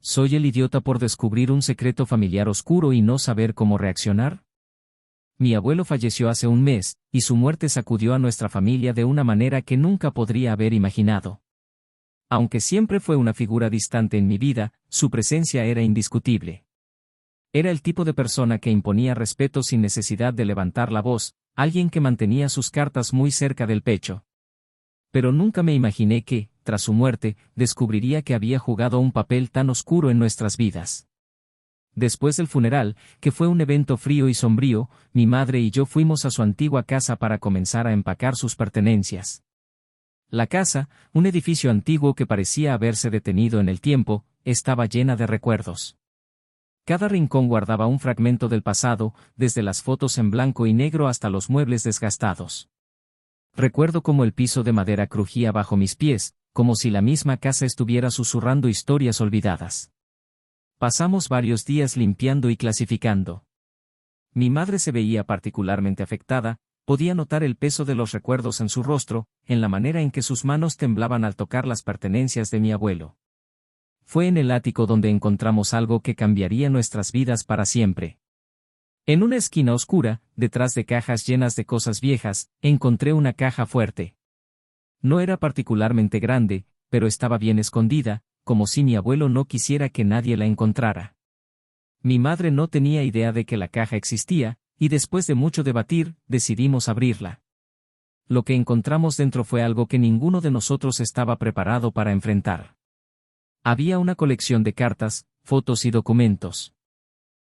¿Soy el idiota por descubrir un secreto familiar oscuro y no saber cómo reaccionar? Mi abuelo falleció hace un mes, y su muerte sacudió a nuestra familia de una manera que nunca podría haber imaginado. Aunque siempre fue una figura distante en mi vida, su presencia era indiscutible. Era el tipo de persona que imponía respeto sin necesidad de levantar la voz, alguien que mantenía sus cartas muy cerca del pecho. Pero nunca me imaginé que, tras su muerte, descubriría que había jugado un papel tan oscuro en nuestras vidas. Después del funeral, que fue un evento frío y sombrío, mi madre y yo fuimos a su antigua casa para comenzar a empacar sus pertenencias. La casa, un edificio antiguo que parecía haberse detenido en el tiempo, estaba llena de recuerdos. Cada rincón guardaba un fragmento del pasado, desde las fotos en blanco y negro hasta los muebles desgastados. Recuerdo cómo el piso de madera crujía bajo mis pies, como si la misma casa estuviera susurrando historias olvidadas. Pasamos varios días limpiando y clasificando. Mi madre se veía particularmente afectada, podía notar el peso de los recuerdos en su rostro, en la manera en que sus manos temblaban al tocar las pertenencias de mi abuelo. Fue en el ático donde encontramos algo que cambiaría nuestras vidas para siempre. En una esquina oscura, detrás de cajas llenas de cosas viejas, encontré una caja fuerte. No era particularmente grande, pero estaba bien escondida, como si mi abuelo no quisiera que nadie la encontrara. Mi madre no tenía idea de que la caja existía, y después de mucho debatir, decidimos abrirla. Lo que encontramos dentro fue algo que ninguno de nosotros estaba preparado para enfrentar. Había una colección de cartas, fotos y documentos.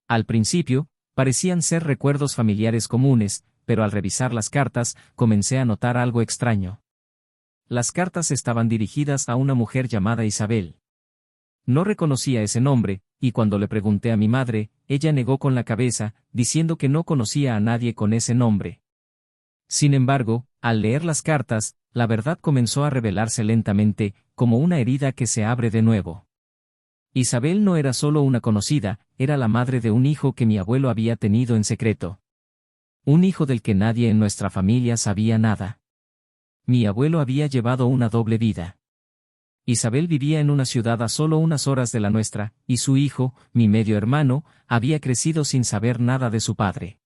Al principio, parecían ser recuerdos familiares comunes, pero al revisar las cartas, comencé a notar algo extraño. Las cartas estaban dirigidas a una mujer llamada Isabel. No reconocía ese nombre, y cuando le pregunté a mi madre, ella negó con la cabeza, diciendo que no conocía a nadie con ese nombre. Sin embargo, al leer las cartas, la verdad comenzó a revelarse lentamente, como una herida que se abre de nuevo. Isabel no era solo una conocida, era la madre de un hijo que mi abuelo había tenido en secreto. Un hijo del que nadie en nuestra familia sabía nada. Mi abuelo había llevado una doble vida. Isabel vivía en una ciudad a solo unas horas de la nuestra, y su hijo, mi medio hermano, había crecido sin saber nada de su padre.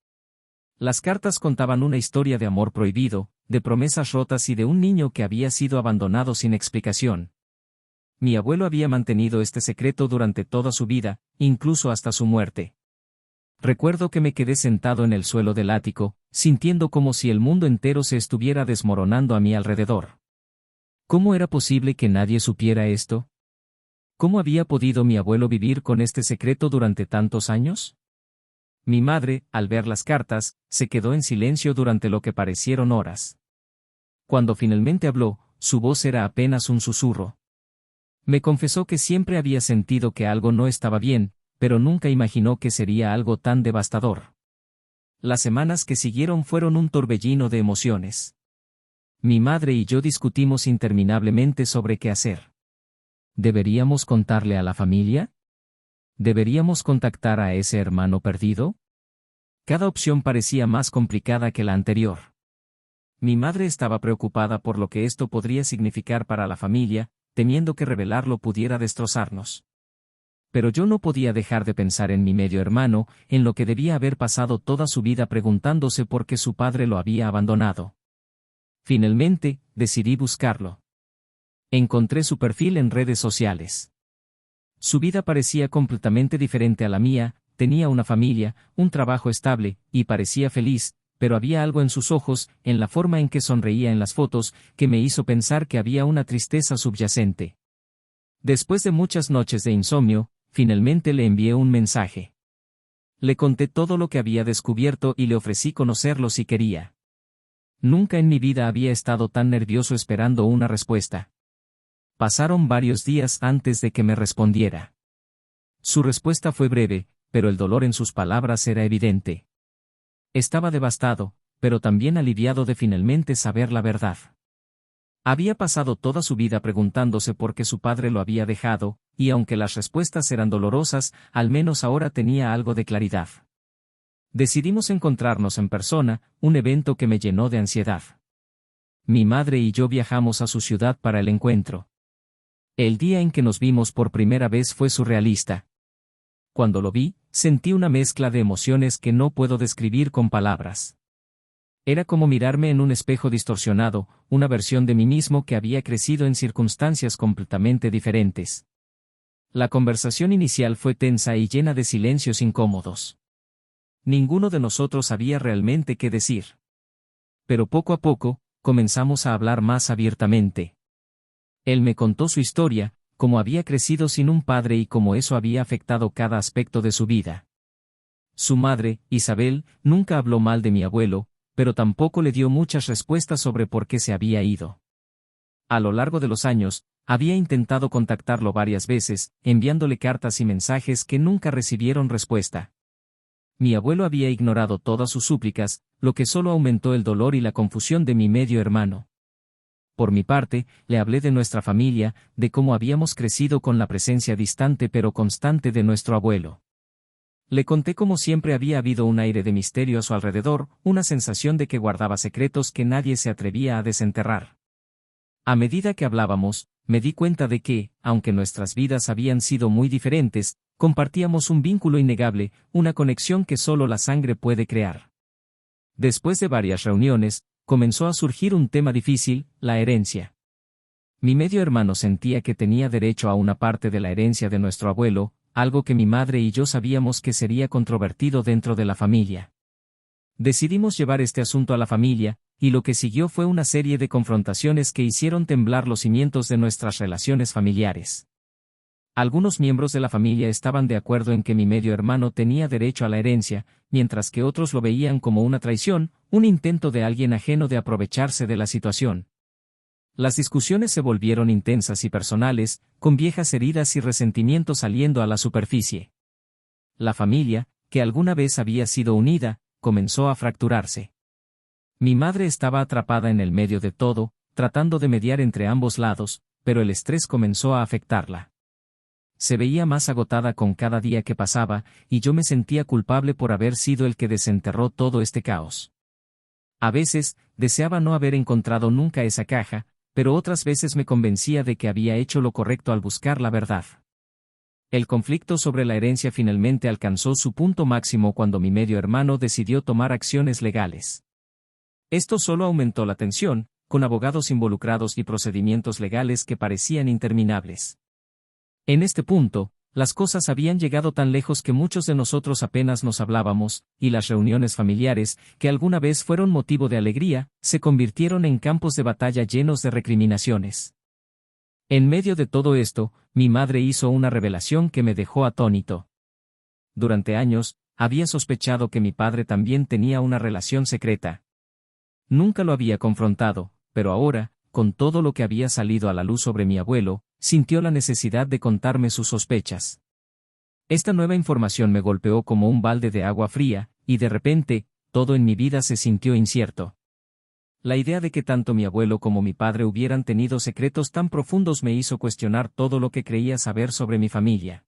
Las cartas contaban una historia de amor prohibido, de promesas rotas y de un niño que había sido abandonado sin explicación. Mi abuelo había mantenido este secreto durante toda su vida, incluso hasta su muerte. Recuerdo que me quedé sentado en el suelo del ático, sintiendo como si el mundo entero se estuviera desmoronando a mi alrededor. ¿Cómo era posible que nadie supiera esto? ¿Cómo había podido mi abuelo vivir con este secreto durante tantos años? Mi madre, al ver las cartas, se quedó en silencio durante lo que parecieron horas. Cuando finalmente habló, su voz era apenas un susurro. Me confesó que siempre había sentido que algo no estaba bien, pero nunca imaginó que sería algo tan devastador. Las semanas que siguieron fueron un torbellino de emociones. Mi madre y yo discutimos interminablemente sobre qué hacer. ¿Deberíamos contarle a la familia? ¿Deberíamos contactar a ese hermano perdido? Cada opción parecía más complicada que la anterior. Mi madre estaba preocupada por lo que esto podría significar para la familia, temiendo que revelarlo pudiera destrozarnos. Pero yo no podía dejar de pensar en mi medio hermano, en lo que debía haber pasado toda su vida preguntándose por qué su padre lo había abandonado. Finalmente, decidí buscarlo. Encontré su perfil en redes sociales. Su vida parecía completamente diferente a la mía, tenía una familia, un trabajo estable, y parecía feliz, pero había algo en sus ojos, en la forma en que sonreía en las fotos, que me hizo pensar que había una tristeza subyacente. Después de muchas noches de insomnio, finalmente le envié un mensaje. Le conté todo lo que había descubierto y le ofrecí conocerlo si quería. Nunca en mi vida había estado tan nervioso esperando una respuesta. Pasaron varios días antes de que me respondiera. Su respuesta fue breve, pero el dolor en sus palabras era evidente. Estaba devastado, pero también aliviado de finalmente saber la verdad. Había pasado toda su vida preguntándose por qué su padre lo había dejado, y aunque las respuestas eran dolorosas, al menos ahora tenía algo de claridad. Decidimos encontrarnos en persona, un evento que me llenó de ansiedad. Mi madre y yo viajamos a su ciudad para el encuentro. El día en que nos vimos por primera vez fue surrealista. Cuando lo vi, sentí una mezcla de emociones que no puedo describir con palabras. Era como mirarme en un espejo distorsionado, una versión de mí mismo que había crecido en circunstancias completamente diferentes. La conversación inicial fue tensa y llena de silencios incómodos. Ninguno de nosotros sabía realmente qué decir. Pero poco a poco, comenzamos a hablar más abiertamente. Él me contó su historia, cómo había crecido sin un padre y cómo eso había afectado cada aspecto de su vida. Su madre, Isabel, nunca habló mal de mi abuelo, pero tampoco le dio muchas respuestas sobre por qué se había ido. A lo largo de los años, había intentado contactarlo varias veces, enviándole cartas y mensajes que nunca recibieron respuesta. Mi abuelo había ignorado todas sus súplicas, lo que solo aumentó el dolor y la confusión de mi medio hermano. Por mi parte, le hablé de nuestra familia, de cómo habíamos crecido con la presencia distante pero constante de nuestro abuelo. Le conté cómo siempre había habido un aire de misterio a su alrededor, una sensación de que guardaba secretos que nadie se atrevía a desenterrar. A medida que hablábamos, me di cuenta de que, aunque nuestras vidas habían sido muy diferentes, compartíamos un vínculo innegable, una conexión que solo la sangre puede crear. Después de varias reuniones, comenzó a surgir un tema difícil, la herencia. Mi medio hermano sentía que tenía derecho a una parte de la herencia de nuestro abuelo, algo que mi madre y yo sabíamos que sería controvertido dentro de la familia. Decidimos llevar este asunto a la familia, y lo que siguió fue una serie de confrontaciones que hicieron temblar los cimientos de nuestras relaciones familiares. Algunos miembros de la familia estaban de acuerdo en que mi medio hermano tenía derecho a la herencia, mientras que otros lo veían como una traición, un intento de alguien ajeno de aprovecharse de la situación. Las discusiones se volvieron intensas y personales, con viejas heridas y resentimientos saliendo a la superficie. La familia, que alguna vez había sido unida, comenzó a fracturarse. Mi madre estaba atrapada en el medio de todo, tratando de mediar entre ambos lados, pero el estrés comenzó a afectarla. Se veía más agotada con cada día que pasaba, y yo me sentía culpable por haber sido el que desenterró todo este caos. A veces, deseaba no haber encontrado nunca esa caja, pero otras veces me convencía de que había hecho lo correcto al buscar la verdad. El conflicto sobre la herencia finalmente alcanzó su punto máximo cuando mi medio hermano decidió tomar acciones legales. Esto solo aumentó la tensión, con abogados involucrados y procedimientos legales que parecían interminables. En este punto, las cosas habían llegado tan lejos que muchos de nosotros apenas nos hablábamos, y las reuniones familiares, que alguna vez fueron motivo de alegría, se convirtieron en campos de batalla llenos de recriminaciones. En medio de todo esto, mi madre hizo una revelación que me dejó atónito. Durante años, había sospechado que mi padre también tenía una relación secreta. Nunca lo había confrontado, pero ahora, con todo lo que había salido a la luz sobre mi abuelo, sintió la necesidad de contarme sus sospechas. Esta nueva información me golpeó como un balde de agua fría, y de repente, todo en mi vida se sintió incierto. La idea de que tanto mi abuelo como mi padre hubieran tenido secretos tan profundos me hizo cuestionar todo lo que creía saber sobre mi familia.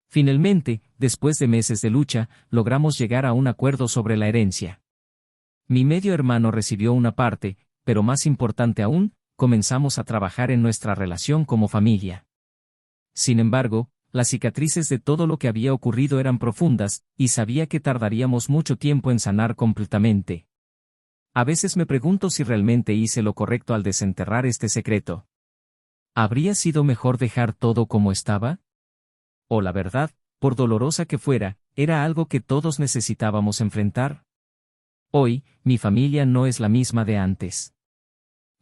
Finalmente, después de meses de lucha, logramos llegar a un acuerdo sobre la herencia. Mi medio hermano recibió una parte, pero más importante aún, comenzamos a trabajar en nuestra relación como familia. Sin embargo, las cicatrices de todo lo que había ocurrido eran profundas, y sabía que tardaríamos mucho tiempo en sanar completamente. A veces me pregunto si realmente hice lo correcto al desenterrar este secreto. ¿Habría sido mejor dejar todo como estaba? ¿O la verdad, por dolorosa que fuera, era algo que todos necesitábamos enfrentar? Hoy, mi familia no es la misma de antes.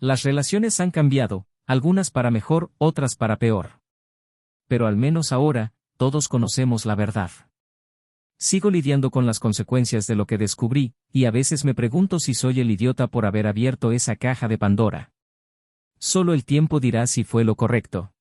Las relaciones han cambiado, algunas para mejor, otras para peor. Pero al menos ahora, todos conocemos la verdad. Sigo lidiando con las consecuencias de lo que descubrí, y a veces me pregunto si soy el idiota por haber abierto esa caja de Pandora. Solo el tiempo dirá si fue lo correcto.